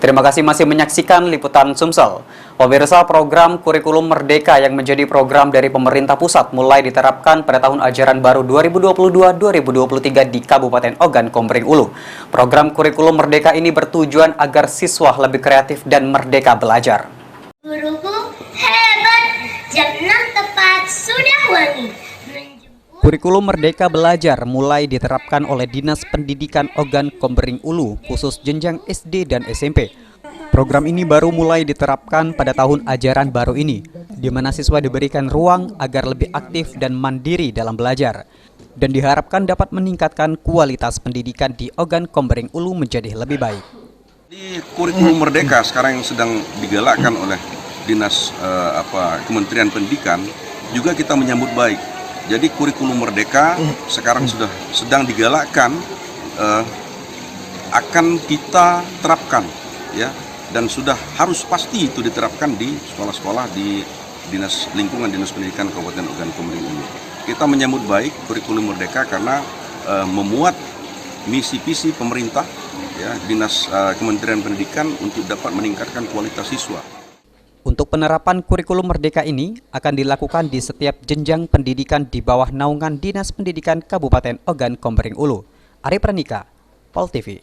Terima kasih masih menyaksikan Liputan Sumsel. Pemirsa, program Kurikulum Merdeka yang menjadi program dari pemerintah pusat mulai diterapkan pada tahun ajaran baru 2022-2023 di Kabupaten Ogan Komering Ulu. Program Kurikulum Merdeka ini bertujuan agar siswa lebih kreatif dan merdeka belajar. Guruku hebat, jam 6 tepat sudah wangi. Kurikulum Merdeka Belajar mulai diterapkan oleh Dinas Pendidikan Ogan Komering Ulu, khusus jenjang SD dan SMP. Program ini baru mulai diterapkan pada tahun ajaran baru ini, di mana siswa diberikan ruang agar lebih aktif dan mandiri dalam belajar. Dan diharapkan dapat meningkatkan kualitas pendidikan di Ogan Komering Ulu menjadi lebih baik. Di Kurikulum Merdeka sekarang yang sedang digalakkan oleh Dinas Kementerian Pendidikan, juga kita menyambut baik. Jadi kurikulum merdeka sekarang sudah sedang digalakkan, akan kita terapkan, ya, dan sudah harus pasti itu diterapkan di sekolah-sekolah di Dinas Pendidikan Kabupaten Ogan Komering Ulu. Kita menyambut baik kurikulum merdeka karena memuat misi-visi pemerintah, ya, Dinas Kementerian Pendidikan untuk dapat meningkatkan kualitas siswa. Untuk penerapan kurikulum merdeka ini akan dilakukan di setiap jenjang pendidikan di bawah naungan Dinas Pendidikan Kabupaten Ogan Komering Ulu. Ari Pranika, Pol TV.